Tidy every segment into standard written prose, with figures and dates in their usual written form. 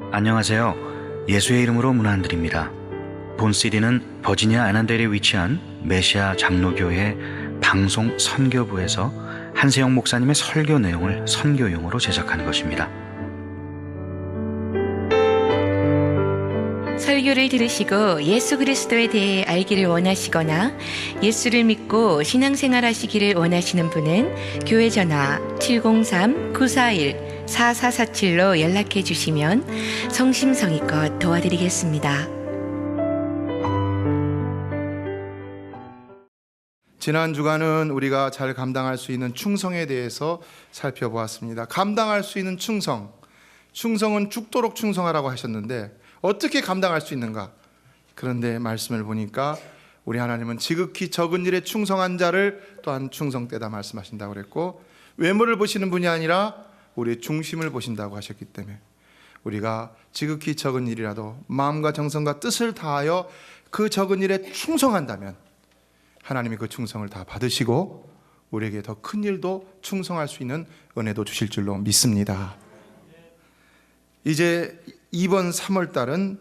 안녕하세요. 예수의 이름으로 문안 안 드립니다. 본 CD는 버지니아 애난델에 위치한 메시아 장로교회 방송 선교부에서 한세영 목사님의 설교 내용을 선교용으로 제작한 것입니다. 설교를 들으시고 예수 그리스도에 대해 알기를 원하시거나 예수를 믿고 신앙생활 하시기를 원하시는 분은 교회 전화 703-941-4447로 연락해 주시면 성심성의껏 도와드리겠습니다. 지난 주간은 우리가 잘 감당할 수 있는 충성에 대해서 살펴보았습니다. 감당할 수 있는 충성, 충성은 죽도록 충성하라고 하셨는데 어떻게 감당할 수 있는가? 그런데 말씀을 보니까 우리 하나님은 지극히 적은 일에 충성한 자를 또한 충성되다 말씀하신다고 그랬고, 외모를 보시는 분이 아니라 우리의 중심을 보신다고 하셨기 때문에 우리가 지극히 적은 일이라도 마음과 정성과 뜻을 다하여 그 적은 일에 충성한다면 하나님이 그 충성을 다 받으시고 우리에게 더 큰 일도 충성할 수 있는 은혜도 주실 줄로 믿습니다. 이제 이번 3월 달은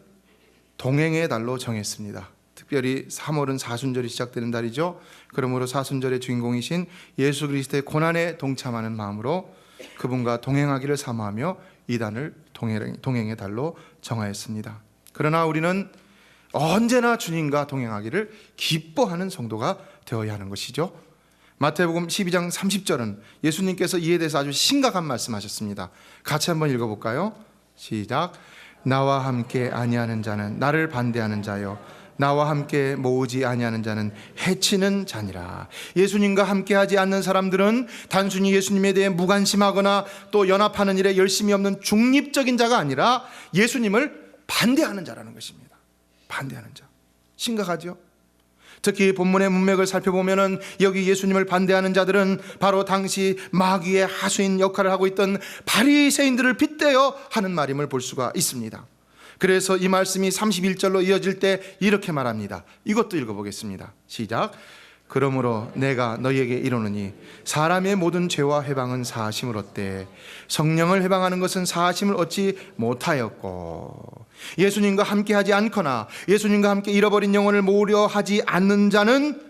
동행의 달로 정했습니다. 특별히 3월은 사순절이 시작되는 달이죠. 그러므로 사순절의 주인공이신 예수 그리스도의 고난에 동참하는 마음으로 그분과 동행하기를 사모하며 이 달을 동행의 달로 정하였습니다. 그러나 우리는 언제나 주님과 동행하기를 기뻐하는 성도가 되어야 하는 것이죠. 마태복음 12장 30절은 예수님께서 이에 대해서 아주 심각한 말씀하셨습니다. 같이 한번 읽어볼까요? 시작. 나와 함께 아니하는 자는 나를 반대하는 자요, 나와 함께 모으지 아니하는 자는 해치는 자니라. 예수님과 함께하지 않는 사람들은 단순히 예수님에 대해 무관심하거나 또 연합하는 일에 열심이 없는 중립적인 자가 아니라 예수님을 반대하는 자라는 것입니다. 반대하는 자. 심각하죠? 특히 본문의 문맥을 살펴보면 여기 예수님을 반대하는 자들은 바로 당시 마귀의 하수인 역할을 하고 있던 바리새인들을 빗대어 하는 말임을 볼 수가 있습니다. 그래서 이 말씀이 31절로 이어질 때 이렇게 말합니다. 이것도 읽어보겠습니다. 시작. 그러므로 내가 너희에게 이르노니 사람의 모든 죄와 회방은 사하심을 얻되 성령을 회방하는 것은 사하심을 얻지 못하였고, 예수님과 함께하지 않거나 예수님과 함께 잃어버린 영혼을 모으려 하지 않는 자는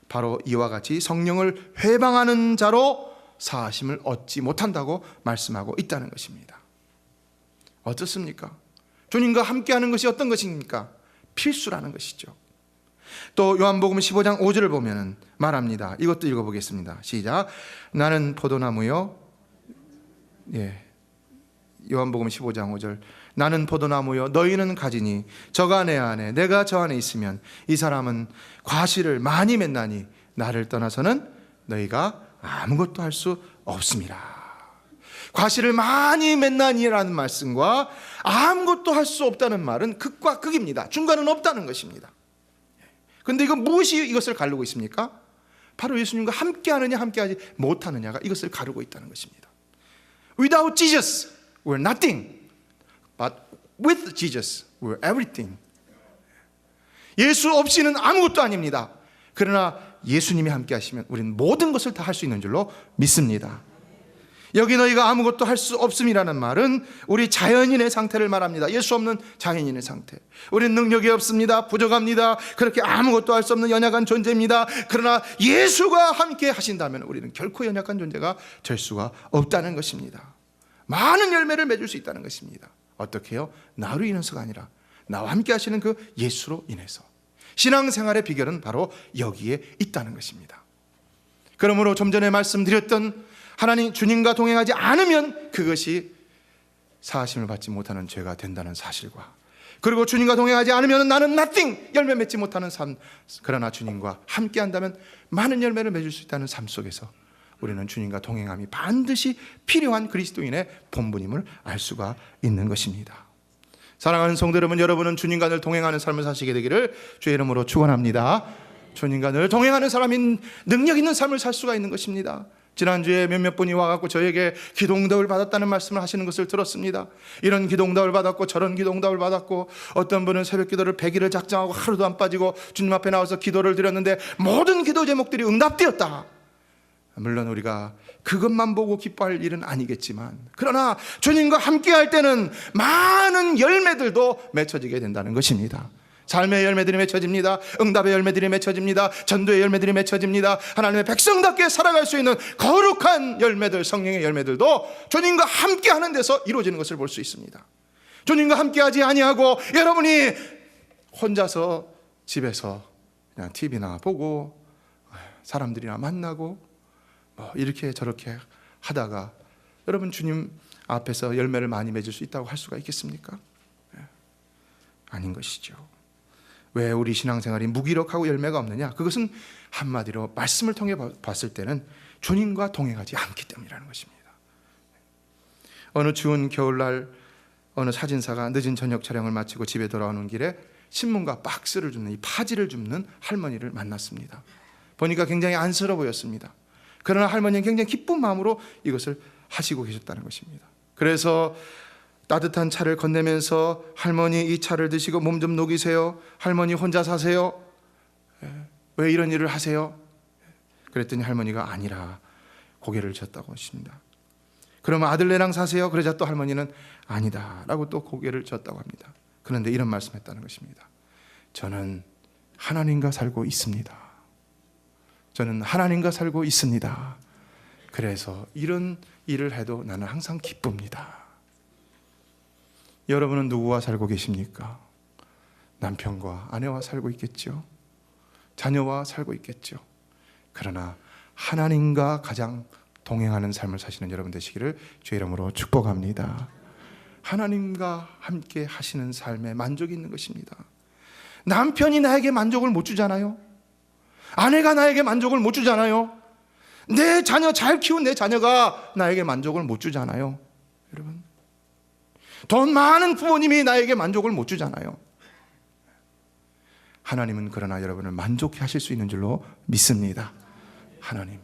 바로 이와 같이 성령을 회방하는 자로 사하심을 얻지 못한다고 말씀하고 있다는 것입니다. 어떻습니까? 주님과 함께하는 것이 어떤 것입니까? 필수라는 것이죠. 또 요한복음 15장 5절을 보면 말합니다. 이것도 읽어보겠습니다. 시작. 나는 포도나무요. 요한복음 15장 5절. 나는 포도나무요 너희는 가지니 저가 내 안에 내가 저 안에 있으면 이 사람은 과실을 많이 맺나니 나를 떠나서는 너희가 아무것도 할 수 없습니다. 과실을 많이 맺나니라는 말씀과 아무것도 할 수 없다는 말은 극과 극입니다. 중간은 없다는 것입니다. 그런데 이건 무엇이 이것을 가르고 있습니까? 바로 예수님과 함께하느냐 함께하지 못하느냐가 이것을 가르고 있다는 것입니다. Without Jesus, we're nothing. But with Jesus, we're everything. 예수 없이는 아무것도 아닙니다. 그러나 예수님이 함께하시면 우리는 모든 것을 다 할 수 있는 줄로 믿습니다. 여기 너희가 아무것도 할 수 없음이라는 말은 우리 자연인의 상태를 말합니다. 예수 없는 자연인의 상태. 우리는 능력이 없습니다. 부족합니다. 그렇게 아무것도 할 수 없는 연약한 존재입니다. 그러나 예수가 함께 하신다면 우리는 결코 연약한 존재가 될 수가 없다는 것입니다. 많은 열매를 맺을 수 있다는 것입니다. 어떻게 해요? 나로 인해서가 아니라 나와 함께 하시는 그 예수로 인해서. 신앙생활의 비결은 바로 여기에 있다는 것입니다. 그러므로 좀 전에 말씀드렸던 하나님 주님과 동행하지 않으면 그것이 사하심을 받지 못하는 죄가 된다는 사실과, 그리고 주님과 동행하지 않으면 나는 nothing, 열매 맺지 못하는 삶, 그러나 주님과 함께 한다면 많은 열매를 맺을 수 있다는 삶 속에서 우리는 주님과 동행함이 반드시 필요한 그리스도인의 본분임을 알 수가 있는 것입니다. 사랑하는 성도 여러분, 여러분은 주님과 늘 동행하는 삶을 사시게 되기를 주의 이름으로 축원합니다. 주님과 늘 동행하는 사람인 능력 있는 삶을 살 수가 있는 것입니다. 지난주에 몇몇 분이 와갖고 저에게 기도응답을 받았다는 말씀을 하시는 것을 들었습니다. 이런 기도응답을 받았고 저런 기도응답을 받았고, 어떤 분은 새벽 기도를 100일을 작정하고 하루도 안 빠지고 주님 앞에 나와서 기도를 드렸는데 모든 기도 제목들이 응답되었다. 물론 우리가 그것만 보고 기뻐할 일은 아니겠지만, 그러나 주님과 함께 할 때는 많은 열매들도 맺혀지게 된다는 것입니다. 삶의 열매들이 맺혀집니다. 응답의 열매들이 맺혀집니다. 전도의 열매들이 맺혀집니다. 하나님의 백성답게 살아갈 수 있는 거룩한 열매들, 성령의 열매들도 주님과 함께 하는 데서 이루어지는 것을 볼 수 있습니다. 주님과 함께 하지 아니하고 여러분이 혼자서 집에서 그냥 TV나 보고 사람들이나 만나고 뭐 이렇게 저렇게 하다가 여러분 주님 앞에서 열매를 많이 맺을 수 있다고 할 수가 있겠습니까? 아닌 것이죠. 왜 우리 신앙생활이 무기력하고 열매가 없느냐? 그것은 한마디로 말씀을 통해 봤을 때는 주님과 동행하지 않기 때문이라는 것입니다. 어느 추운 겨울날 어느 사진사가 늦은 저녁 촬영을 마치고 집에 돌아오는 길에 신문과 박스를 줍는, 이 파지를 줍는 할머니를 만났습니다. 보니까 굉장히 안쓰러워 보였습니다. 그러나 할머니는 굉장히 기쁜 마음으로 이것을 하시고 계셨다는 것입니다. 그래서 따뜻한 차를 건네면서 할머니 이 차를 드시고 몸 좀 녹이세요. 할머니 혼자 사세요. 왜 이런 일을 하세요? 그랬더니 할머니가 아니라 고개를 젓다고 하십니다. 그러면 아들네랑 사세요. 그러자 또 할머니는 아니다 라고 또 고개를 젓다고 합니다. 그런데 이런 말씀했다는 것입니다. 저는 하나님과 살고 있습니다. 저는 하나님과 살고 있습니다. 그래서 이런 일을 해도 나는 항상 기쁩니다. 여러분은 누구와 살고 계십니까? 남편과 아내와 살고 있겠죠. 자녀와 살고 있겠죠. 그러나 하나님과 가장 동행하는 삶을 사시는 여러분 되시기를 주의 이름으로 축복합니다. 하나님과 함께 하시는 삶에 만족이 있는 것입니다. 남편이 나에게 만족을 못 주잖아요. 아내가 나에게 만족을 못 주잖아요. 내 자녀, 잘 키운 내 자녀가 나에게 만족을 못 주잖아요. 여러분, 돈 많은 부모님이 나에게 만족을 못 주잖아요. 하나님은 그러나 여러분을 만족해 하실 수 있는 줄로 믿습니다. 하나님,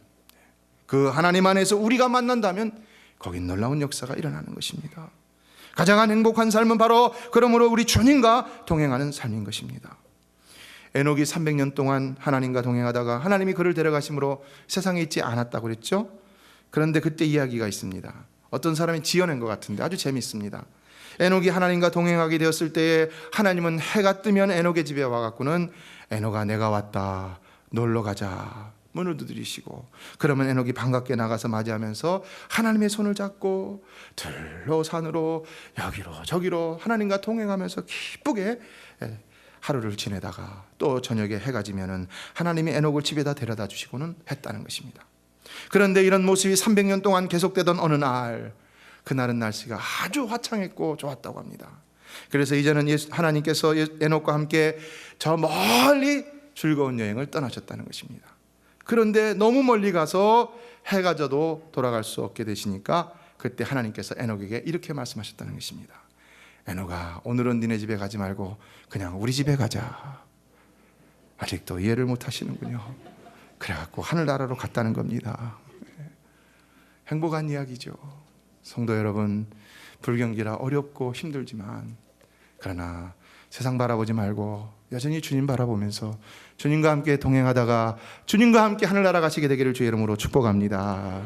그 하나님 안에서 우리가 만난다면 거긴 놀라운 역사가 일어나는 것입니다. 가장 행복한 삶은 바로 그러므로 우리 주님과 동행하는 삶인 것입니다. 에녹이 300년 동안 하나님과 동행하다가 하나님이 그를 데려가심으로 세상에 있지 않았다고 그랬죠. 그런데 그때 이야기가 있습니다. 어떤 사람이 지어낸 것 같은데 아주 재미있습니다. 에녹이 하나님과 동행하게 되었을 때에 하나님은 해가 뜨면 에녹의 집에 와갖고는 에녹아 내가 왔다 놀러 가자 문을 두드리시고, 그러면 에녹이 반갑게 나가서 맞이하면서 하나님의 손을 잡고 들로 산으로 여기로 저기로 하나님과 동행하면서 기쁘게 하루를 지내다가 또 저녁에 해가 지면은 하나님이 에녹을 집에다 데려다 주시고는 했다는 것입니다. 그런데 이런 모습이 300년 동안 계속되던 어느 날, 그날은 날씨가 아주 화창했고 좋았다고 합니다. 그래서 이제는 하나님께서 에녹과 함께 저 멀리 즐거운 여행을 떠나셨다는 것입니다. 그런데 너무 멀리 가서 해가 져도 돌아갈 수 없게 되시니까 그때 하나님께서 에녹에게 이렇게 말씀하셨다는 것입니다. 에녹아, 오늘은 니네 집에 가지 말고 그냥 우리 집에 가자. 아직도 이해를 못 하시는군요. 그래갖고 하늘나라로 갔다는 겁니다. 행복한 이야기죠. 성도 여러분, 불경기라 어렵고 힘들지만 그러나 세상 바라보지 말고 여전히 주님 바라보면서 주님과 함께 동행하다가 주님과 함께 하늘나라 가시게 되기를 주의 이름으로 축복합니다.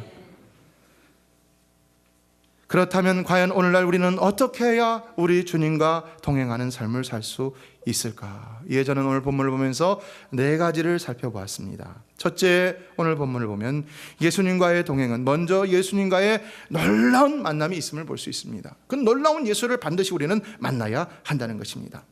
그렇다면 과연 오늘날 우리는 어떻게 해야 우리 주님과 동행하는 삶을 살 수 있을까? 이에 저는 오늘 본문을 보면서 4가지를 살펴보았습니다. 첫째, 오늘 본문을 보면 예수님과의 동행은 먼저 예수님과의 놀라운 만남이 있음을 볼 수 있습니다. 그 놀라운 예수를 반드시 우리는 만나야 한다는 것입니다.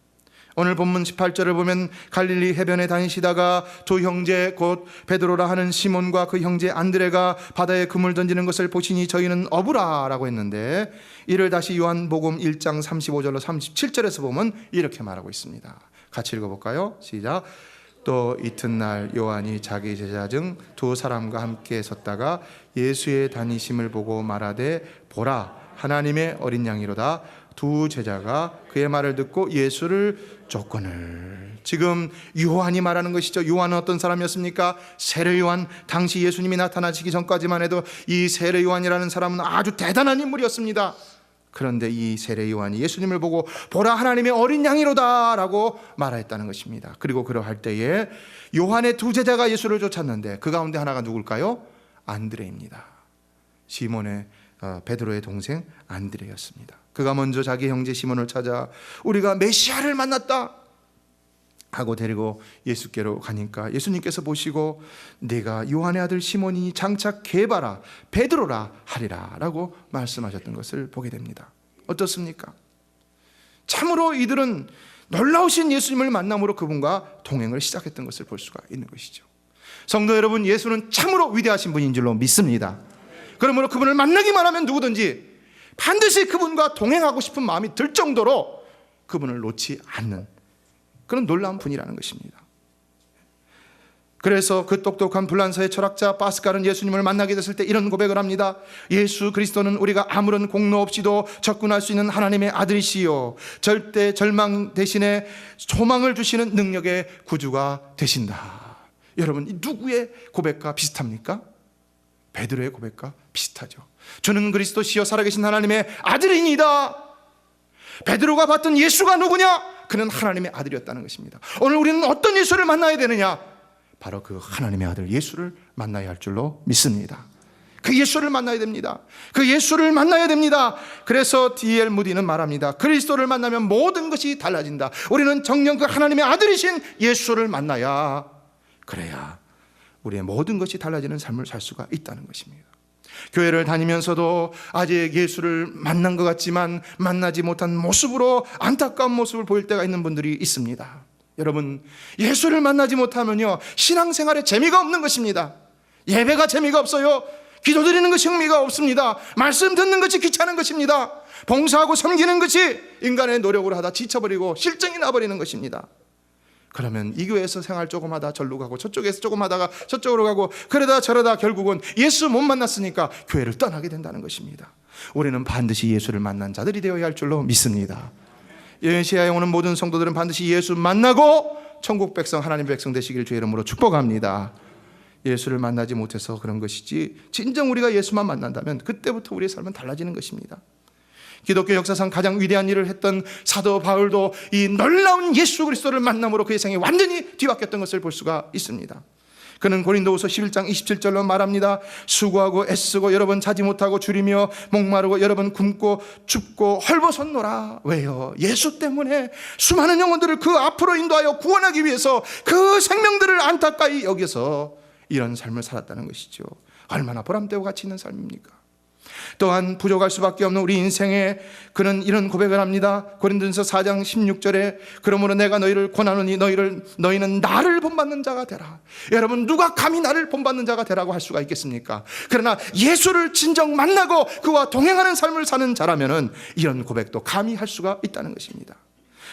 오늘 본문 18절을 보면 갈릴리 해변에 다니시다가 두 형제 곧 베드로라 하는 시몬과 그 형제 안드레가 바다에 그물 던지는 것을 보시니 저희는 어부라라고 했는데, 이를 다시 요한복음 1장 35절로 37절에서 보면 이렇게 말하고 있습니다. 같이 읽어볼까요? 시작. 또 이튿날 요한이 자기 제자 중 2사람과 함께 섰다가 예수의 다니심을 보고 말하되 보라 하나님의 어린 양이로다. 2 제자가 그의 말을 듣고 예수를 쫓거늘. 지금 요한이 말하는 것이죠. 요한은 어떤 사람이었습니까? 세례 요한. 당시 예수님이 나타나시기 전까지만 해도 이 세례 요한이라는 사람은 아주 대단한 인물이었습니다. 그런데 이 세례 요한이 예수님을 보고 보라 하나님의 어린 양이로다 라고 말했다는 것입니다. 그리고 그러할 때에 요한의 2 제자가 예수를 쫓았는데 그 가운데 하나가 누굴까요? 안드레입니다. 시몬의 베드로의 동생 안드레였습니다. 그가 먼저 자기 형제 시몬을 찾아 우리가 메시아를 만났다 하고 데리고 예수께로 가니까 예수님께서 보시고 네가 요한의 아들 시몬이니 장차 게바라 베드로라 하리라 라고 말씀하셨던 것을 보게 됩니다. 어떻습니까? 참으로 이들은 놀라우신 예수님을 만남으로 그분과 동행을 시작했던 것을 볼 수가 있는 것이죠. 성도 여러분, 예수는 참으로 위대하신 분인 줄로 믿습니다. 그러므로 그분을 만나기만 하면 누구든지 반드시 그분과 동행하고 싶은 마음이 들 정도로 그분을 놓지 않는 그런 놀라운 분이라는 것입니다. 그래서 그 똑똑한 불란서의 철학자 파스칼은 예수님을 만나게 됐을 때 이런 고백을 합니다. 예수 그리스도는 우리가 아무런 공로 없이도 접근할 수 있는 하나님의 아들이시요 절대 절망 대신에 소망을 주시는 능력의 구주가 되신다. 여러분, 이 누구의 고백과 비슷합니까? 베드로의 고백과 비슷하죠. 주는 그리스도시요 살아계신 하나님의 아들이니이다. 베드로가 봤던 예수가 누구냐? 그는 하나님의 아들이었다는 것입니다. 오늘 우리는 어떤 예수를 만나야 되느냐? 바로 그 하나님의 아들 예수를 만나야 할 줄로 믿습니다. 그 예수를 만나야 됩니다. 그 예수를 만나야 됩니다. 그래서 D.L. 무디는 말합니다. 그리스도를 만나면 모든 것이 달라진다. 우리는 정녕 그 하나님의 아들이신 예수를 만나야, 그래야 우리의 모든 것이 달라지는 삶을 살 수가 있다는 것입니다. 교회를 다니면서도 아직 예수를 만난 것 같지만 만나지 못한 모습으로 안타까운 모습을 보일 때가 있는 분들이 있습니다. 여러분, 예수를 만나지 못하면요 신앙생활에 재미가 없는 것입니다. 예배가 재미가 없어요. 기도드리는 것이 흥미가 없습니다. 말씀 듣는 것이 귀찮은 것입니다. 봉사하고 섬기는 것이 인간의 노력으로 하다 지쳐버리고 실증이 나버리는 것입니다. 그러면 이 교회에서 생활 조금 하다 절로 가고 저쪽에서 조금 하다가 저쪽으로 가고 그러다 저러다 결국은 예수 못 만났으니까 교회를 떠나게 된다는 것입니다. 우리는 반드시 예수를 만난 자들이 되어야 할 줄로 믿습니다. 예시아에 오는 모든 성도들은 반드시 예수 만나고 천국 백성, 하나님 백성 되시길 주의 이름으로 축복합니다. 예수를 만나지 못해서 그런 것이지 진정 우리가 예수만 만난다면 그때부터 우리의 삶은 달라지는 것입니다. 기독교 역사상 가장 위대한 일을 했던 사도 바울도 이 놀라운 예수 그리스도를 만남으로 그의 생이 완전히 뒤바뀌었던 것을 볼 수가 있습니다. 그는 고린도후서 11장 27절로 말합니다. 수고하고 애쓰고 여러 번 자지 못하고 줄이며 목마르고 여러 번 굶고 춥고 헐벗었노라. 왜요? 예수 때문에 수많은 영혼들을 그 앞으로 인도하여 구원하기 위해서 그 생명들을 안타까이 여겨서 이런 삶을 살았다는 것이죠. 얼마나 보람되고 가치 있는 삶입니까? 또한 부족할 수밖에 없는 우리 인생에 그는 이런 고백을 합니다. 고린도전서 4장 16절에 그러므로 내가 너희를 권하노니 너희는 나를 본받는 자가 되라. 여러분, 누가 감히 나를 본받는 자가 되라고 할 수가 있겠습니까? 그러나 예수를 진정 만나고 그와 동행하는 삶을 사는 자라면은 이런 고백도 감히 할 수가 있다는 것입니다.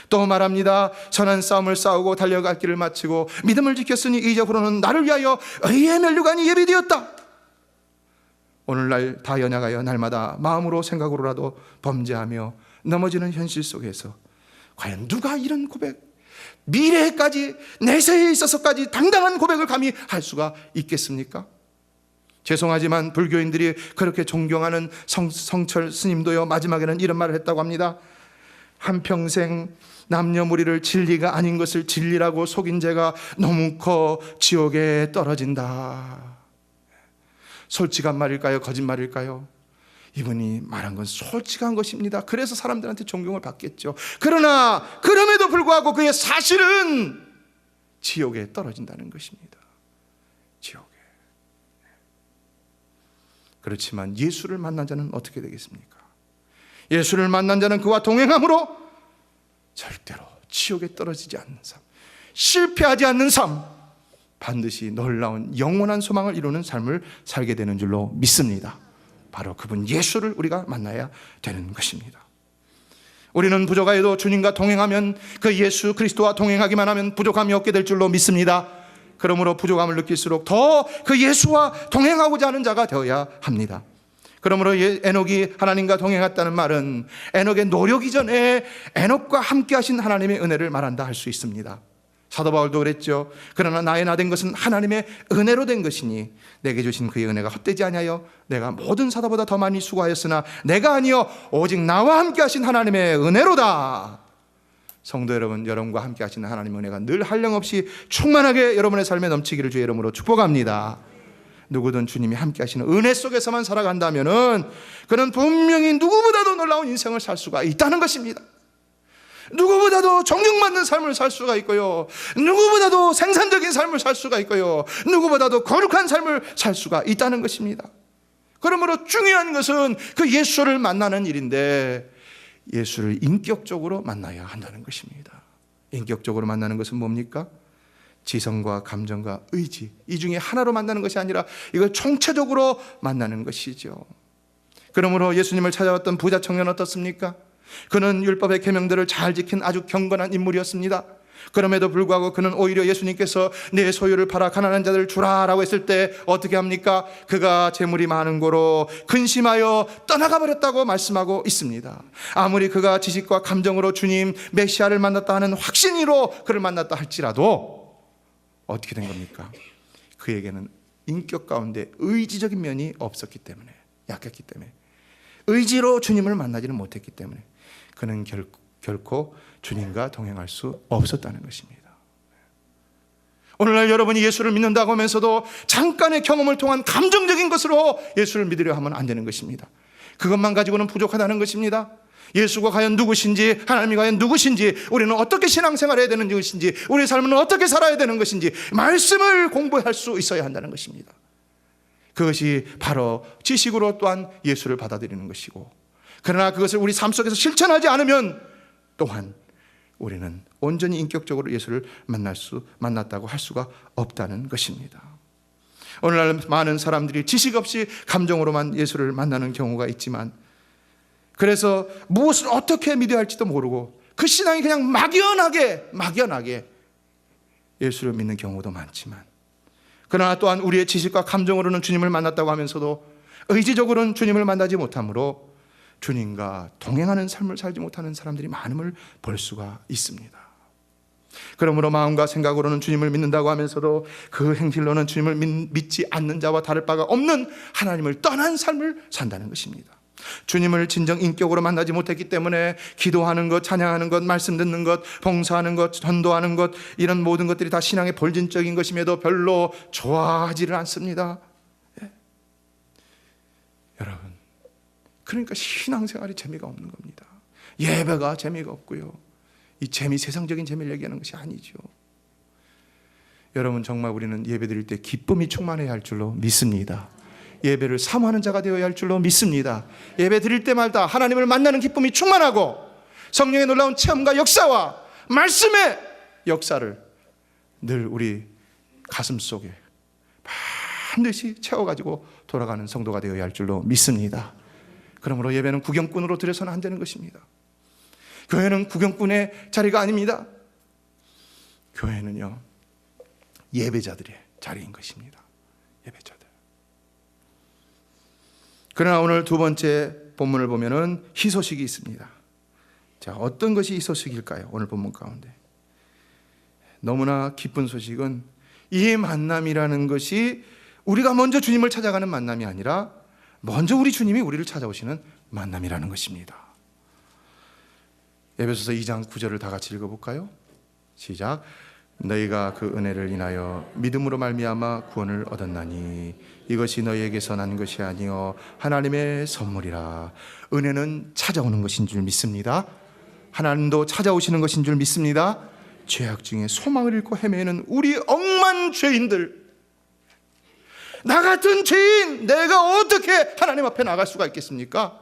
또 말합니다. 선한 싸움을 싸우고 달려갈 길을 마치고 믿음을 지켰으니 이제 후로는 나를 위하여 의의 면류관이 예비되었다. 오늘날 다 연약하여 날마다 마음으로 생각으로라도 범죄하며 넘어지는 현실 속에서 과연 누가 이런 고백, 미래까지 내세에 있어서까지 당당한 고백을 감히 할 수가 있겠습니까? 죄송하지만 불교인들이 그렇게 존경하는 성철 스님도요 마지막에는 이런 말을 했다고 합니다. 한평생 남녀무리를 진리가 아닌 것을 진리라고 속인 죄가 너무 커 지옥에 떨어진다. 솔직한 말일까요? 거짓말일까요? 이분이 말한 건 솔직한 것입니다. 그래서 사람들한테 존경을 받겠죠. 그러나 그럼에도 불구하고 그의 사실은 지옥에 떨어진다는 것입니다. 지옥에. 그렇지만 예수를 만난 자는 어떻게 되겠습니까? 예수를 만난 자는 그와 동행함으로 절대로 지옥에 떨어지지 않는 삶, 실패하지 않는 삶, 반드시 놀라운 영원한 소망을 이루는 삶을 살게 되는 줄로 믿습니다. 바로 그분 예수를 우리가 만나야 되는 것입니다. 우리는 부족하여도 주님과 동행하면 그 예수 그리스도와 동행하기만 하면 부족함이 없게 될 줄로 믿습니다. 그러므로 부족함을 느낄수록 더 그 예수와 동행하고자 하는 자가 되어야 합니다. 그러므로 에녹이 하나님과 동행했다는 말은 에녹의 노력 이전에 에녹과 함께 하신 하나님의 은혜를 말한다 할 수 있습니다. 사도 바울도 그랬죠. 그러나 나의 나 된 것은 하나님의 은혜로 된 것이니 내게 주신 그의 은혜가 헛되지 아니하여 내가 모든 사도보다 더 많이 수고하였으나 내가 아니요 오직 나와 함께 하신 하나님의 은혜로다. 성도 여러분, 여러분과 함께 하시는 하나님의 은혜가 늘 한량없이 충만하게 여러분의 삶에 넘치기를 주의 이름으로 축복합니다. 누구든 주님이 함께 하시는 은혜 속에서만 살아간다면은 그는 분명히 누구보다도 놀라운 인생을 살 수가 있다는 것입니다. 누구보다도 존경받는 삶을 살 수가 있고요, 누구보다도 생산적인 삶을 살 수가 있고요, 누구보다도 거룩한 삶을 살 수가 있다는 것입니다. 그러므로 중요한 것은 그 예수를 만나는 일인데, 예수를 인격적으로 만나야 한다는 것입니다. 인격적으로 만나는 것은 뭡니까? 지성과 감정과 의지, 이 중에 하나로 만나는 것이 아니라 이걸 총체적으로 만나는 것이죠. 그러므로 예수님을 찾아왔던 부자 청년 어떻습니까? 그는 율법의 계명들을 잘 지킨 아주 경건한 인물이었습니다. 그럼에도 불구하고 그는 오히려 예수님께서 내 소유를 팔아 가난한 자들을 주라 라고 했을 때 어떻게 합니까? 그가 재물이 많은 고로 근심하여 떠나가 버렸다고 말씀하고 있습니다. 아무리 그가 지식과 감정으로 주님 메시아를 만났다 하는 확신으로 그를 만났다 할지라도 어떻게 된 겁니까? 그에게는 인격 가운데 의지적인 면이 없었기 때문에, 약했기 때문에, 의지로 주님을 만나지는 못했기 때문에 그는 결코 주님과 동행할 수 없었다는 것입니다. 오늘날 여러분이 예수를 믿는다고 하면서도 잠깐의 경험을 통한 감정적인 것으로 예수를 믿으려 하면 안 되는 것입니다. 그것만 가지고는 부족하다는 것입니다. 예수가 과연 누구신지, 하나님이 과연 누구신지, 우리는 어떻게 신앙생활을 해야 되는 것인지, 우리의 삶은 어떻게 살아야 되는 것인지 말씀을 공부할 수 있어야 한다는 것입니다. 그것이 바로 지식으로 또한 예수를 받아들이는 것이고, 그러나 그것을 우리 삶 속에서 실천하지 않으면 또한 우리는 온전히 인격적으로 예수를 만났다고 할 수가 없다는 것입니다. 오늘날 많은 사람들이 지식 없이 감정으로만 예수를 만나는 경우가 있지만, 그래서 무엇을 어떻게 믿어야 할지도 모르고 그 신앙이 그냥 막연하게 예수를 믿는 경우도 많지만, 그러나 또한 우리의 지식과 감정으로는 주님을 만났다고 하면서도 의지적으로는 주님을 만나지 못하므로 주님과 동행하는 삶을 살지 못하는 사람들이 많음을 볼 수가 있습니다. 그러므로 마음과 생각으로는 주님을 믿는다고 하면서도 그 행실로는 주님을 믿지 않는 자와 다를 바가 없는 하나님을 떠난 삶을 산다는 것입니다. 주님을 진정 인격으로 만나지 못했기 때문에 기도하는 것, 찬양하는 것, 말씀 듣는 것, 봉사하는 것, 전도하는 것, 이런 모든 것들이 다 신앙의 본질적인 것임에도 별로 좋아하지를 않습니다. 예. 여러분, 그러니까 신앙생활이 재미가 없는 겁니다. 예배가 재미가 없고요, 이 재미, 세상적인 재미를 얘기하는 것이 아니죠. 여러분, 정말 우리는 예배 드릴 때 기쁨이 충만해야 할 줄로 믿습니다. 예배를 사모하는 자가 되어야 할 줄로 믿습니다. 예배 드릴 때마다 하나님을 만나는 기쁨이 충만하고 성령의 놀라운 체험과 역사와 말씀의 역사를 늘 우리 가슴 속에 반드시 채워가지고 돌아가는 성도가 되어야 할 줄로 믿습니다. 그러므로 예배는 구경꾼으로 드려서는 안 되는 것입니다. 교회는 구경꾼의 자리가 아닙니다. 교회는요, 예배자들의 자리인 것입니다. 예배자들. 그러나 오늘 두 번째 본문을 보면은 희소식이 있습니다. 자, 어떤 것이 희소식일까요? 오늘 본문 가운데 너무나 기쁜 소식은 이 만남이라는 것이 우리가 먼저 주님을 찾아가는 만남이 아니라 먼저 우리 주님이 우리를 찾아오시는 만남이라는 것입니다. 에베소서 2장 9절을 다 같이 읽어볼까요? 시작. 너희가 그 은혜를 인하여 믿음으로 말미암아 구원을 얻었나니 이것이 너희에게서 난 것이 아니요 하나님의 선물이라. 은혜는 찾아오는 것인 줄 믿습니다. 하나님도 찾아오시는 것인 줄 믿습니다. 죄악 중에 소망을 잃고 헤매는 우리 억만 죄인들, 나 같은 죄인, 내가 어떻게 하나님 앞에 나갈 수가 있겠습니까?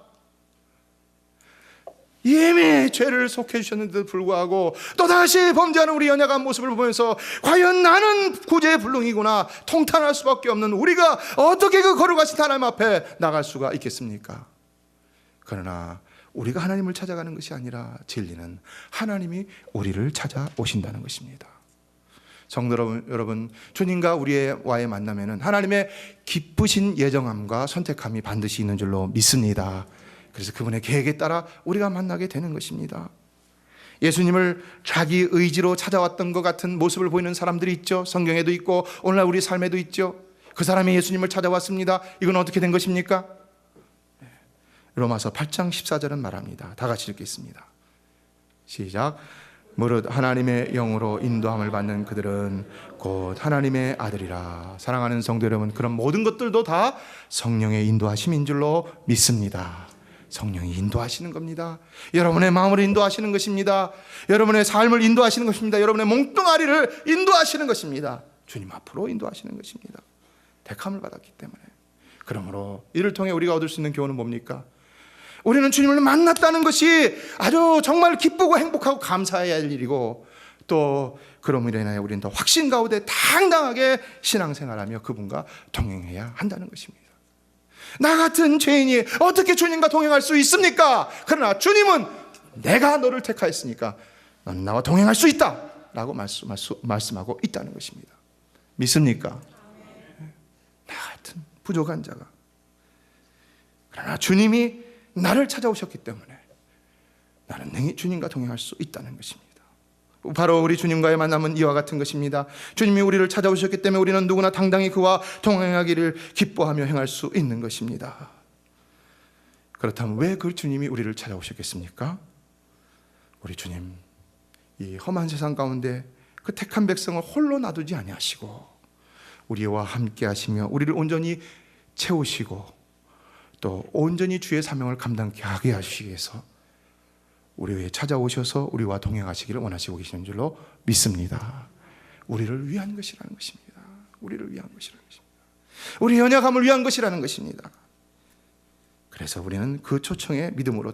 이미 죄를 속해 주셨는데도 불구하고 또다시 범죄하는 우리 연약한 모습을 보면서 과연 나는 구제의 불능이구나 통탄할 수밖에 없는 우리가 어떻게 그 거룩하신 하나님 앞에 나갈 수가 있겠습니까? 그러나 우리가 하나님을 찾아가는 것이 아니라 진리는 하나님이 우리를 찾아오신다는 것입니다. 성도 여러분, 주님과 우리와의 만남에는 하나님의 기쁘신 예정함과 선택함이 반드시 있는 줄로 믿습니다. 그래서 그분의 계획에 따라 우리가 만나게 되는 것입니다. 예수님을 자기 의지로 찾아왔던 것 같은 모습을 보이는 사람들이 있죠. 성경에도 있고 오늘날 우리 삶에도 있죠. 그 사람이 예수님을 찾아왔습니다. 이건 어떻게 된 것입니까? 로마서 8장 14절은 말합니다. 다 같이 읽겠습니다. 시작. 무릇 하나님의 영으로 인도함을 받는 그들은 곧 하나님의 아들이라. 사랑하는 성도 여러분, 그런 모든 것들도 다 성령의 인도하심인 줄로 믿습니다. 성령이 인도하시는 겁니다. 여러분의 마음을 인도하시는 것입니다. 여러분의 삶을 인도하시는 것입니다. 여러분의 몽뚱아리를 인도하시는 것입니다. 주님 앞으로 인도하시는 것입니다. 택함을 받았기 때문에. 그러므로 이를 통해 우리가 얻을 수 있는 교훈은 뭡니까? 우리는 주님을 만났다는 것이 아주 정말 기쁘고 행복하고 감사해야 할 일이고, 또 그럼으로 인하여 우리는 더 확신 가운데 당당하게 신앙생활하며 그분과 동행해야 한다는 것입니다. 나 같은 죄인이 어떻게 주님과 동행할 수 있습니까? 그러나 주님은 내가 너를 택하였으니까 너는 나와 동행할 수 있다 라고 말씀하고 있다는 것입니다. 믿습니까? 나 같은 부족한 자가, 그러나 주님이 나를 찾아오셨기 때문에 나는 능히 주님과 동행할 수 있다는 것입니다. 바로 우리 주님과의 만남은 이와 같은 것입니다. 주님이 우리를 찾아오셨기 때문에 우리는 누구나 당당히 그와 동행하기를 기뻐하며 행할 수 있는 것입니다. 그렇다면 왜 그 주님이 우리를 찾아오셨겠습니까? 우리 주님, 이 험한 세상 가운데 그 택한 백성을 홀로 놔두지 아니하시고 우리와 함께 하시며 우리를 온전히 채우시고 또 온전히 주의 사명을 감당케 하게 하시기 위해서 우리에 찾아오셔서 우리와 동행하시기를 원하시고 계시는 줄로 믿습니다. 우리를 위한 것이라는 것입니다. 우리를 위한 것이라는 것입니다. 우리 연약함을 위한 것이라는 것입니다. 그래서 우리는 그 초청에 믿음으로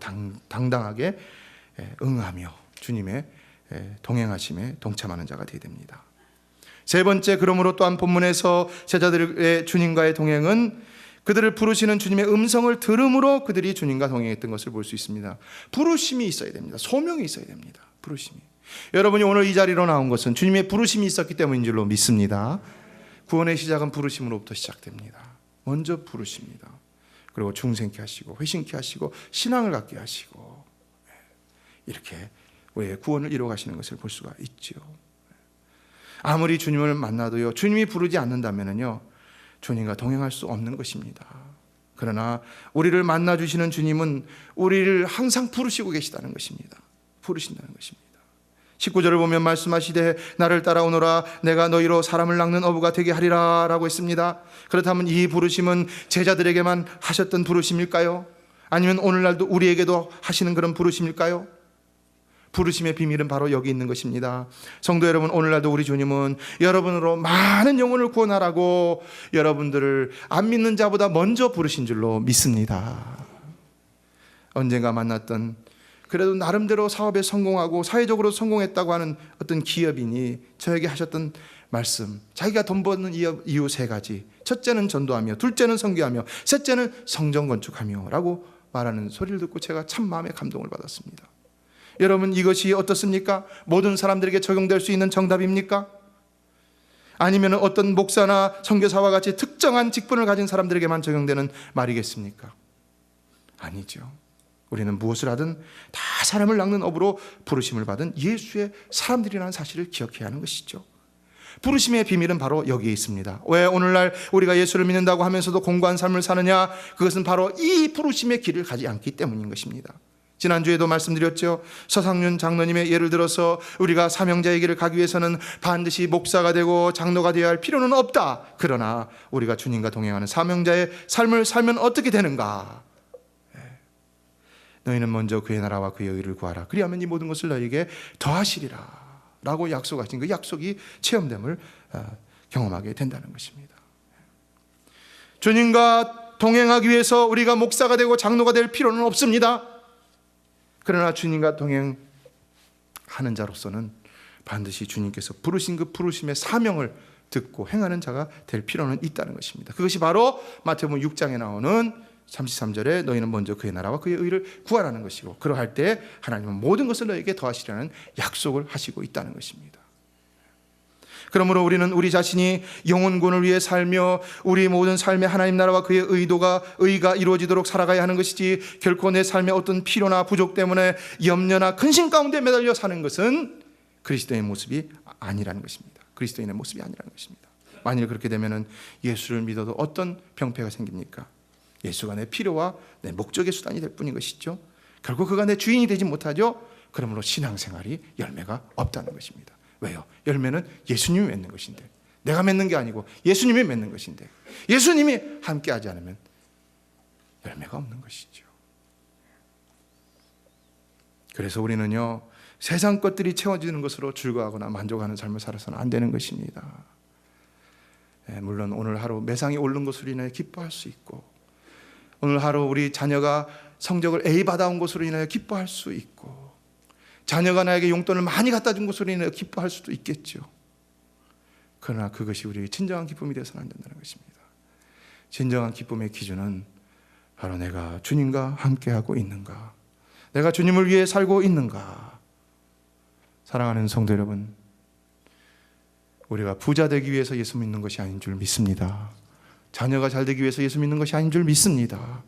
당당하게 응하며 주님의 동행하심에 동참하는 자가 되어야 됩니다. 세 번째, 그러므로 또한 본문에서 제자들의 주님과의 동행은 그들을 부르시는 주님의 음성을 들음으로 그들이 주님과 동행했던 것을 볼 수 있습니다. 부르심이 있어야 됩니다. 소명이 있어야 됩니다. 부르심이. 여러분이 오늘 이 자리로 나온 것은 주님의 부르심이 있었기 때문인 줄로 믿습니다. 구원의 시작은 부르심으로부터 시작됩니다. 먼저 부르십니다. 그리고 중생케 하시고 회심케 하시고 신앙을 갖게 하시고 이렇게 우리의 구원을 이루어가시는 것을 볼 수가 있죠. 아무리 주님을 만나도요, 주님이 부르지 않는다면요 주님과 동행할 수 없는 것입니다. 그러나 우리를 만나주시는 주님은 우리를 항상 부르시고 계시다는 것입니다. 부르신다는 것입니다. 19절을 보면 말씀하시되 나를 따라오너라 내가 너희로 사람을 낚는 어부가 되게 하리라 라고 했습니다. 그렇다면 이 부르심은 제자들에게만 하셨던 부르심일까요? 아니면 오늘날도 우리에게도 하시는 그런 부르심일까요? 부르심의 비밀은 바로 여기 있는 것입니다. 성도 여러분, 오늘날도 우리 주님은 여러분으로 많은 영혼을 구원하라고 여러분들을 안 믿는 자보다 먼저 부르신 줄로 믿습니다. 언젠가 만났던, 그래도 나름대로 사업에 성공하고 사회적으로 성공했다고 하는 어떤 기업인이 저에게 하셨던 말씀, 자기가 돈 버는 이유 세 가지. 첫째는 전도하며, 둘째는 선교하며, 셋째는 성전 건축하며 라고 말하는 소리를 듣고 제가 참 마음에 감동을 받았습니다. 여러분, 이것이 어떻습니까? 모든 사람들에게 적용될 수 있는 정답입니까? 아니면 어떤 목사나 선교사와 같이 특정한 직분을 가진 사람들에게만 적용되는 말이겠습니까? 아니죠. 우리는 무엇을 하든 다 사람을 낚는 업으로 부르심을 받은 예수의 사람들이라는 사실을 기억해야 하는 것이죠. 부르심의 비밀은 바로 여기에 있습니다. 왜 오늘날 우리가 예수를 믿는다고 하면서도 공고한 삶을 사느냐? 그것은 바로 이 부르심의 길을 가지 않기 때문인 것입니다. 지난주에도 말씀드렸죠. 서상윤 장로님의 예를 들어서 우리가 사명자의 길을 가기 위해서는 반드시 목사가 되고 장로가 되어야 할 필요는 없다. 그러나 우리가 주님과 동행하는 사명자의 삶을 살면 어떻게 되는가? 너희는 먼저 그의 나라와 그의 의를 구하라. 그리하면 이 모든 것을 너희에게 더하시리라 라고 약속하신 그 약속이 체험됨을 경험하게 된다는 것입니다. 주님과 동행하기 위해서 우리가 목사가 되고 장로가 될 필요는 없습니다. 그러나 주님과 동행하는 자로서는 반드시 주님께서 부르신 그 부르심의 사명을 듣고 행하는 자가 될 필요는 있다는 것입니다. 그것이 바로 마태복음 6장에 나오는 33절에 너희는 먼저 그의 나라와 그의 의를 구하라는 것이고, 그러할 때 하나님은 모든 것을 너에게 더하시려는 약속을 하시고 있다는 것입니다. 그러므로 우리는 우리 자신이 영혼군을 위해 살며 우리 모든 삶에 하나님 나라와 그의 의가 이루어지도록 살아가야 하는 것이지, 결코 내 삶의 어떤 필요나 부족 때문에 염려나 근심 가운데 매달려 사는 것은 그리스도의 모습이 아니라는 것입니다. 그리스도인의 모습이 아니라는 것입니다. 만일 그렇게 되면 예수를 믿어도 어떤 병폐가 생깁니까? 예수가 내 필요와 내 목적의 수단이 될 뿐인 것이죠. 결국 그가 내 주인이 되지 못하죠. 그러므로 신앙생활이 열매가 없다는 것입니다. 왜요? 열매는 예수님이 맺는 것인데, 내가 맺는 게 아니고 예수님이 맺는 것인데, 예수님이 함께하지 않으면 열매가 없는 것이죠. 그래서 우리는요, 세상 것들이 채워지는 것으로 즐거워하거나 만족하는 삶을 살아서는 안 되는 것입니다. 물론 오늘 하루 매상이 오른 것으로 인하여 기뻐할 수 있고, 오늘 하루 우리 자녀가 성적을 A 받아온 것으로 인하여 기뻐할 수 있고, 자녀가 나에게 용돈을 많이 갖다 준 것으로 인하여 기뻐할 수도 있겠죠. 그러나 그것이 우리의 진정한 기쁨이 되어서는 안 된다는 것입니다. 진정한 기쁨의 기준은 바로 내가 주님과 함께하고 있는가, 내가 주님을 위해 살고 있는가. 사랑하는 성도 여러분, 우리가 부자 되기 위해서 예수 믿는 것이 아닌 줄 믿습니다. 자녀가 잘 되기 위해서 예수 믿는 것이 아닌 줄 믿습니다.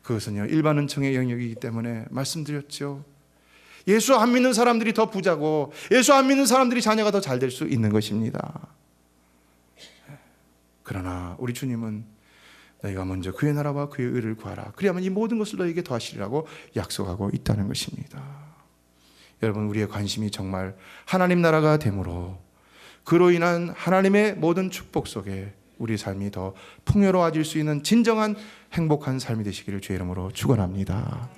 그것은요, 일반 은총의 영역이기 때문에 말씀드렸죠. 예수 안 믿는 사람들이 더 부자고 예수 안 믿는 사람들이 자녀가 더 잘 될 수 있는 것입니다. 그러나 우리 주님은 너희가 먼저 그의 나라와 그의 의를 구하라, 그리하면 이 모든 것을 너희에게 더하시리라고 약속하고 있다는 것입니다. 여러분, 우리의 관심이 정말 하나님 나라가 되므로 그로 인한 하나님의 모든 축복 속에 우리 삶이 더 풍요로워질 수 있는 진정한 행복한 삶이 되시기를 주의 이름으로 축원합니다.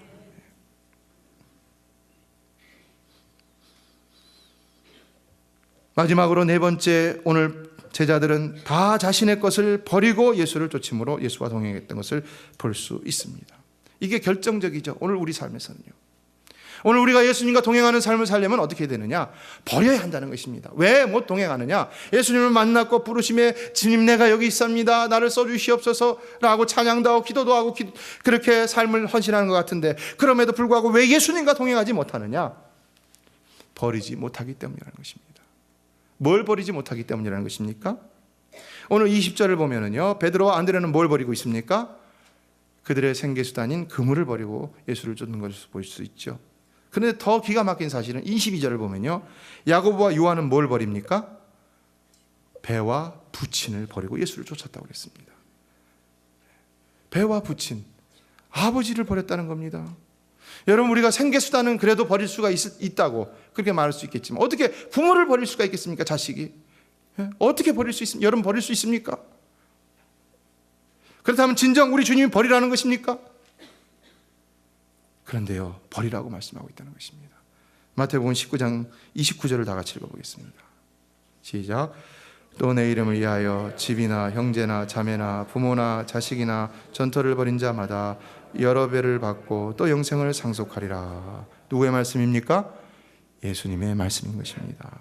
마지막으로 네 번째, 오늘 제자들은 다 자신의 것을 버리고 예수를 쫓음으로 예수와 동행했던 것을 볼 수 있습니다. 이게 결정적이죠. 오늘 우리 삶에서는요. 오늘 우리가 예수님과 동행하는 삶을 살려면 어떻게 되느냐? 버려야 한다는 것입니다. 왜 못 동행하느냐? 예수님을 만났고 부르심에 주님 내가 여기 있습니다, 나를 써주시옵소서 라고 찬양도 하고 기도도 하고 그렇게 삶을 헌신하는 것 같은데, 그럼에도 불구하고 왜 예수님과 동행하지 못하느냐? 버리지 못하기 때문이라는 것입니다. 뭘 버리지 못하기 때문이라는 것입니까? 오늘 20절을 보면은요, 베드로와 안드레는 뭘 버리고 있습니까? 그들의 생계수단인 그물을 버리고 예수를 쫓는 것을 볼 수 있죠. 그런데 더 기가 막힌 사실은 22절을 보면요, 야고보와 요한은 뭘 버립니까? 배와 부친을 버리고 예수를 쫓았다고 그랬습니다. 배와 부친, 아버지를 버렸다는 겁니다. 여러분, 우리가 생계수단은 그래도 버릴 수가 있다고 그렇게 말할 수 있겠지만, 어떻게 부모를 버릴 수가 있겠습니까? 자식이 어떻게 버릴 수 있습니까? 여러분, 버릴 수 있습니까? 그렇다면 진정 우리 주님이 버리라는 것입니까? 그런데요, 버리라고 말씀하고 있다는 것입니다. 마태복음 19장 29절을 다 같이 읽어보겠습니다. 시작. 또 내 이름을 위하여 집이나 형제나 자매나 부모나 자식이나 전토를 벌인 자마다 여러 배를 받고 또 영생을 상속하리라. 누구의 말씀입니까? 예수님의 말씀인 것입니다.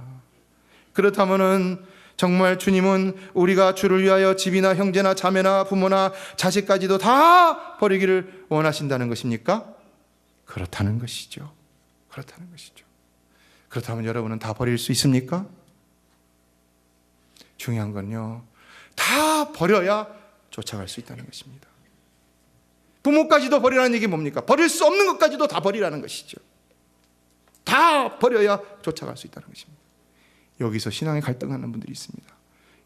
그렇다면은 정말 주님은 우리가 주를 위하여 집이나 형제나 자매나 부모나 자식까지도 다 버리기를 원하신다는 것입니까? 그렇다는 것이죠. 그렇다는 것이죠. 그렇다면 여러분은 다 버릴 수 있습니까? 중요한 건요, 다 버려야 쫓아갈 수 있다는 것입니다. 부모까지도 버리라는 얘기 뭡니까? 버릴 수 없는 것까지도 다 버리라는 것이죠. 다 버려야 쫓아갈 수 있다는 것입니다. 여기서 신앙에 갈등하는 분들이 있습니다.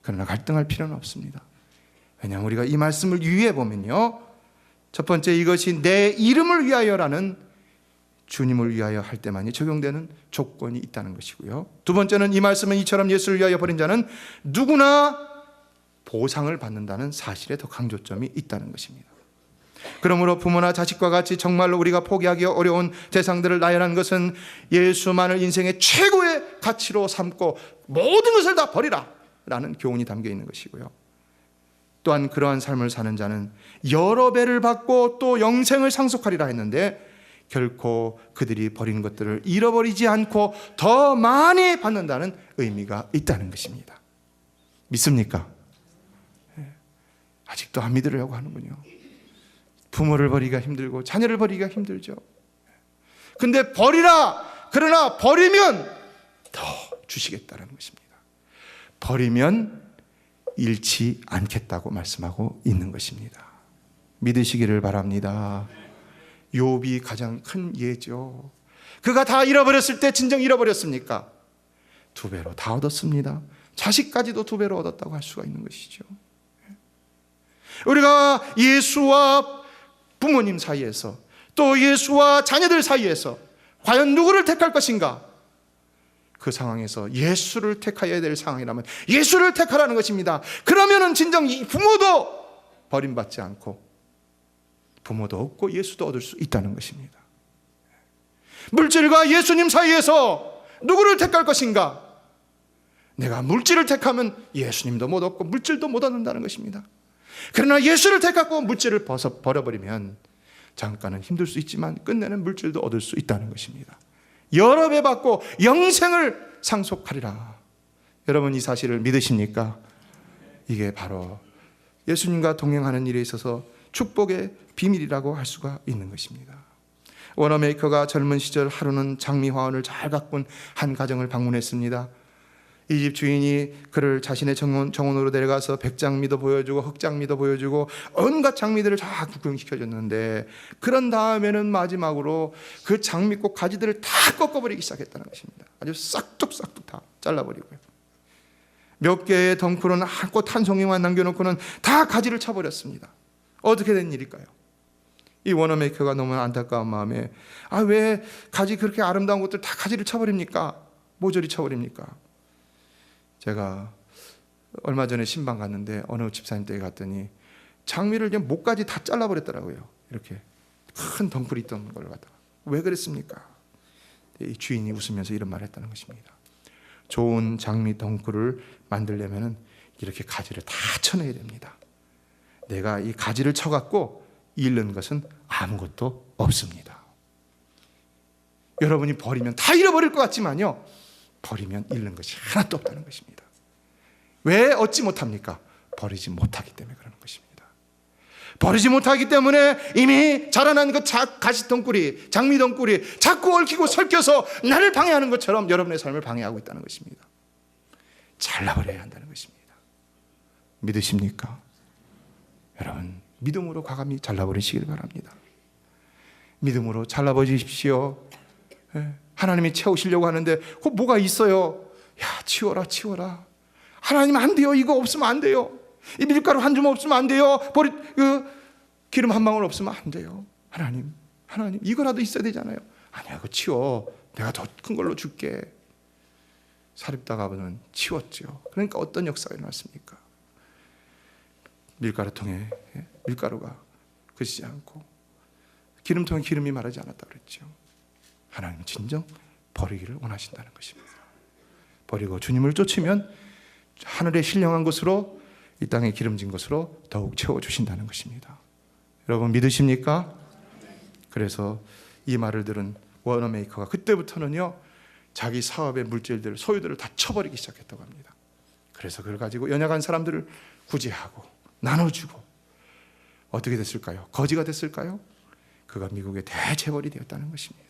그러나 갈등할 필요는 없습니다. 왜냐하면 우리가 이 말씀을 유의해 보면요, 첫 번째, 이것이 내 이름을 위하여라는 주님을 위하여 할 때만이 적용되는 조건이 있다는 것이고요. 두 번째는 이 말씀은 이처럼 예수를 위하여 버린 자는 누구나 보상을 받는다는 사실에 더 강조점이 있다는 것입니다. 그러므로 부모나 자식과 같이 정말로 우리가 포기하기 어려운 대상들을 나열한 것은 예수만을 인생의 최고의 가치로 삼고 모든 것을 다 버리라 라는 교훈이 담겨 있는 것이고요. 또한 그러한 삶을 사는 자는 여러 배를 받고 또 영생을 상속하리라 했는데, 결코 그들이 버린 것들을 잃어버리지 않고 더 많이 받는다는 의미가 있다는 것입니다. 믿습니까? 아직도 안 믿으려고 하는군요. 부모를 버리기가 힘들고 자녀를 버리기가 힘들죠. 근데 버리라, 그러나 버리면 더 주시겠다는 것입니다. 버리면 잃지 않겠다고 말씀하고 있는 것입니다. 믿으시기를 바랍니다. 욥이 가장 큰 예죠. 그가 다 잃어버렸을 때 진정 잃어버렸습니까? 2배로 다 얻었습니다. 자식까지도 2배로 얻었다고 할 수가 있는 것이죠. 우리가 예수와 부모님 사이에서 또 예수와 자녀들 사이에서 과연 누구를 택할 것인가? 그 상황에서 예수를 택해야 될 상황이라면 예수를 택하라는 것입니다. 그러면은 진정 이 부모도 버림받지 않고 부모도 얻고 예수도 얻을 수 있다는 것입니다. 물질과 예수님 사이에서 누구를 택할 것인가? 내가 물질을 택하면 예수님도 못 얻고 물질도 못 얻는다는 것입니다. 그러나 예수를 택하고 물질을 버려버리면 잠깐은 힘들 수 있지만 끝내는 물질도 얻을 수 있다는 것입니다. 여러 배 받고 영생을 상속하리라. 여러분 이 사실을 믿으십니까? 이게 바로 예수님과 동행하는 일에 있어서 축복의 비밀이라고 할 수가 있는 것입니다. 워너메이커가 젊은 시절 하루는 장미화원을 잘 가꾼 한 가정을 방문했습니다. 이 집 주인이 그를 자신의 정원으로 데려가서 백장미도 보여주고 흑장미도 보여주고 온갖 장미들을 다 구경시켜줬는데, 그런 다음에는 마지막으로 그 장미꽃 가지들을 다 꺾어버리기 시작했다는 것입니다. 아주 싹둑싹둑 다 잘라버리고요. 몇 개의 덩쿨은 꽃 한 송이만 남겨놓고는 다 가지를 쳐버렸습니다. 어떻게 된 일일까요? 이 워너메이커가 너무 안타까운 마음에 왜 가지 그렇게 아름다운 것들 다 가지를 쳐버립니까? 모조리 쳐버립니까? 제가 얼마 전에 신방 갔는데 어느 집사님 댁에 갔더니 장미를 그냥 목까지 다 잘라버렸더라고요. 이렇게 큰 덩쿨이 있던 걸 갖다가. 왜 그랬습니까? 이 주인이 웃으면서 이런 말을 했다는 것입니다. 좋은 장미 덩쿨을 만들려면 이렇게 가지를 다 쳐내야 됩니다. 내가 이 가지를 쳐갖고 잃는 것은 아무것도 없습니다. 여러분이 버리면 다 잃어버릴 것 같지만요, 버리면 잃는 것이 하나도 없다는 것입니다. 왜 얻지 못합니까? 버리지 못하기 때문에 그러는 것입니다. 버리지 못하기 때문에 이미 자라난 그 가시덩굴이, 장미덩굴이 자꾸 얽히고 설켜서 나를 방해하는 것처럼 여러분의 삶을 방해하고 있다는 것입니다. 잘라버려야 한다는 것입니다. 믿으십니까? 여러분 믿음으로 과감히 잘라버리시길 바랍니다. 믿음으로 잘라버리십시오. 하나님이 채우시려고 하는데 그 뭐가 있어요? 야, 치워라. 하나님 안 돼요. 이거 없으면 안 돼요. 이 밀가루 한 줌 없으면 안 돼요. 기름 한 방울 없으면 안 돼요. 하나님 이거라도 있어야 되잖아요. 아니야, 그거 치워. 내가 더 큰 걸로 줄게. 사립다가는 치웠죠. 그러니까 어떤 역사가 일어났습니까? 밀가루통에 밀가루가 그치지 않고 기름통에 기름이 마르지 않았다 그랬죠. 하나님은 진정 버리기를 원하신다는 것입니다. 버리고 주님을 쫓으면 하늘의 신령한 것으로, 이 땅에 기름진 것으로 더욱 채워주신다는 것입니다. 여러분 믿으십니까? 그래서 이 말을 들은 워너메이커가 그때부터는요, 자기 사업의 물질들, 소유들을 다 쳐버리기 시작했다고 합니다. 그래서 그걸 가지고 연약한 사람들을 구제하고 나눠주고, 어떻게 됐을까요? 거지가 됐을까요? 그가 미국의 대재벌이 되었다는 것입니다.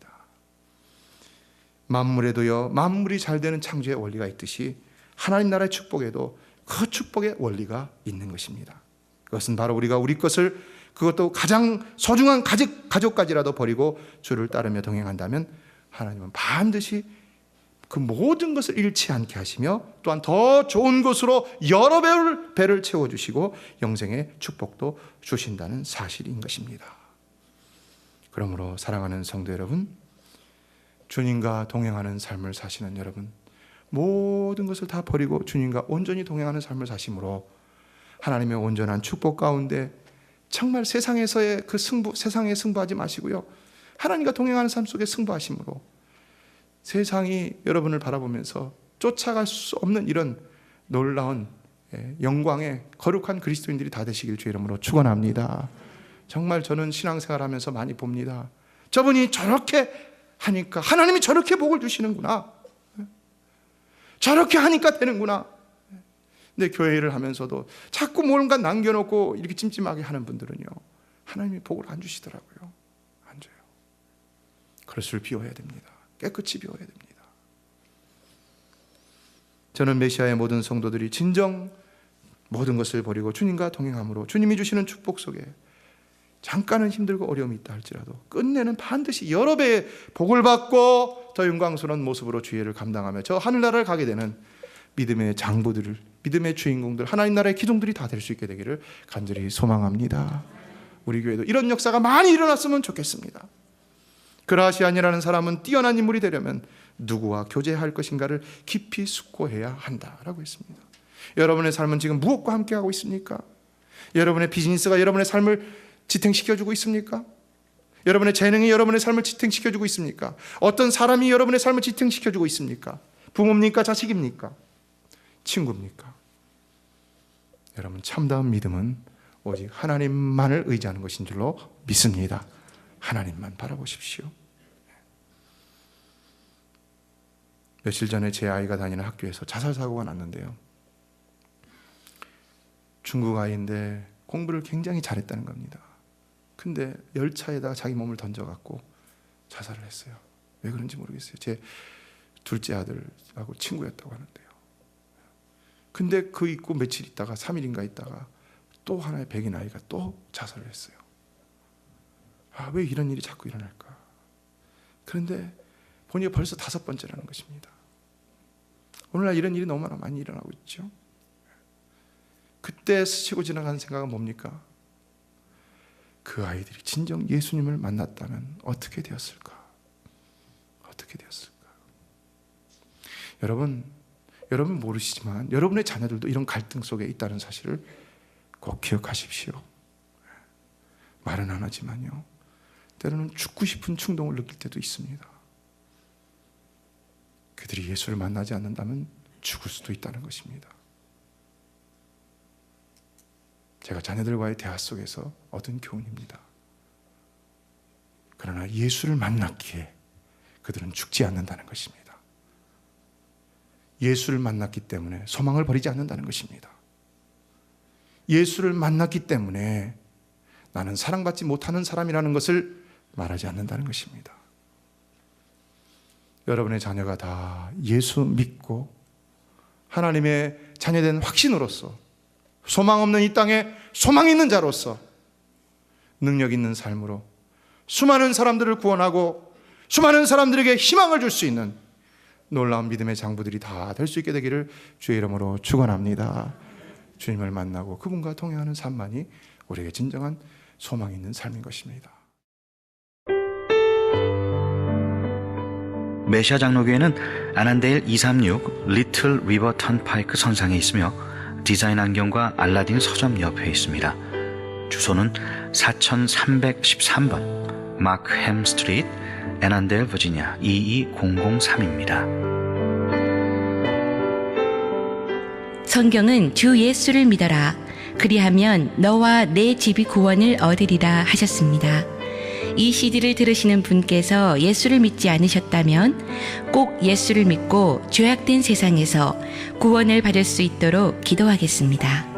만물에도요, 만물이 잘 되는 창조의 원리가 있듯이 하나님 나라의 축복에도 그 축복의 원리가 있는 것입니다. 그것은 바로 우리가 우리 것을, 그것도 가장 소중한 가족까지라도 버리고 주를 따르며 동행한다면 하나님은 반드시 그 모든 것을 잃지 않게 하시며 또한 더 좋은 것으로 여러 배를 채워주시고 영생의 축복도 주신다는 사실인 것입니다. 그러므로 사랑하는 성도 여러분, 주님과 동행하는 삶을 사시는 여러분, 모든 것을 다 버리고 주님과 온전히 동행하는 삶을 사심으로 하나님의 온전한 축복 가운데 정말 세상에서의 그 세상에 승부하지 마시고요, 하나님과 동행하는 삶 속에 승부하심으로 세상이 여러분을 바라보면서 쫓아갈 수 없는 이런 놀라운 영광의 거룩한 그리스도인들이 다 되시길 주의 이름으로 축원합니다. 정말 저는 신앙생활하면서 많이 봅니다. 저분이 저렇게 하니까 하나님이 저렇게 복을 주시는구나, 저렇게 하니까 되는구나. 근데 교회 일을 하면서도 자꾸 뭔가 남겨놓고 이렇게 찜찜하게 하는 분들은요, 하나님이 복을 안 주시더라고요. 안 줘요. 그릇을 비워야 됩니다. 깨끗이 비워야 됩니다. 저는 메시아의 모든 성도들이 진정 모든 것을 버리고 주님과 동행함으로 주님이 주시는 축복 속에 잠깐은 힘들고 어려움이 있다 할지라도 끝내는 반드시 여러 배의 복을 받고 더 영광스러운 모습으로 주의를 감당하며 저 하늘나라를 가게 되는 믿음의 장부들, 믿음의 주인공들, 하나님 나라의 기둥들이 다 될 수 있게 되기를 간절히 소망합니다. 우리 교회도 이런 역사가 많이 일어났으면 좋겠습니다. 그라시 아니라는 사람은 뛰어난 인물이 되려면 누구와 교제할 것인가를 깊이 숙고해야 한다라고 했습니다. 여러분의 삶은 지금 무엇과 함께하고 있습니까? 여러분의 비즈니스가 여러분의 삶을 지탱시켜주고 있습니까? 여러분의 재능이 여러분의 삶을 지탱시켜주고 있습니까? 어떤 사람이 여러분의 삶을 지탱시켜주고 있습니까? 부모입니까? 자식입니까? 친구입니까? 여러분, 참다운 믿음은 오직 하나님만을 의지하는 것인 줄로 믿습니다. 하나님만 바라보십시오. 며칠 전에 제 아이가 다니는 학교에서 자살 사고가 났는데요. 중국 아이인데 공부를 굉장히 잘했다는 겁니다. 근데 열차에다가 자기 몸을 던져갖고 자살을 했어요. 왜 그런지 모르겠어요. 제 둘째 아들하고 친구였다고 하는데요. 근데 그 있고 며칠 있다가 3일인가 있다가 또 하나의 백인 아이가 또 자살을 했어요. 아, 왜 이런 일이 자꾸 일어날까? 그런데 보니까 벌써 5번째라는 것입니다. 오늘날 이런 일이 너무나 많이 일어나고 있죠. 그때 스치고 지나가는 생각은 뭡니까? 그 아이들이 진정 예수님을 만났다면 어떻게 되었을까? 어떻게 되었을까? 여러분 모르시지만 여러분의 자녀들도 이런 갈등 속에 있다는 사실을 꼭 기억하십시오. 말은 안 하지만요, 때로는 죽고 싶은 충동을 느낄 때도 있습니다. 그들이 예수를 만나지 않는다면 죽을 수도 있다는 것입니다. 제가 자녀들과의 대화 속에서 얻은 교훈입니다. 그러나 예수를 만났기에 그들은 죽지 않는다는 것입니다. 예수를 만났기 때문에 소망을 버리지 않는다는 것입니다. 예수를 만났기 때문에 나는 사랑받지 못하는 사람이라는 것을 말하지 않는다는 것입니다. 여러분의 자녀가 다 예수 믿고 하나님의 자녀된 확신으로서 소망 없는 이 땅에 소망 있는 자로서 능력 있는 삶으로 수많은 사람들을 구원하고 수많은 사람들에게 희망을 줄 수 있는 놀라운 믿음의 장부들이 다 될 수 있게 되기를 주의 이름으로 축원합니다. 주님을 만나고 그분과 동행하는 삶만이 우리에게 진정한 소망 있는 삶인 것입니다. 메시아 장로교회는 아난데일 236 리틀 리버 턴파이크 선상에 있으며 디자인 안경과 알라딘 서점 옆에 있습니다. 주소는 4313번 마크햄 스트리트, 애난데일, 버지니아 22003입니다. 성경은 주 예수를 믿어라. 그리하면 너와 내 집이 구원을 얻으리라 하셨습니다. 이 CD를 들으시는 분께서 예수를 믿지 않으셨다면 꼭 예수를 믿고 죄악된 세상에서 구원을 받을 수 있도록 기도하겠습니다.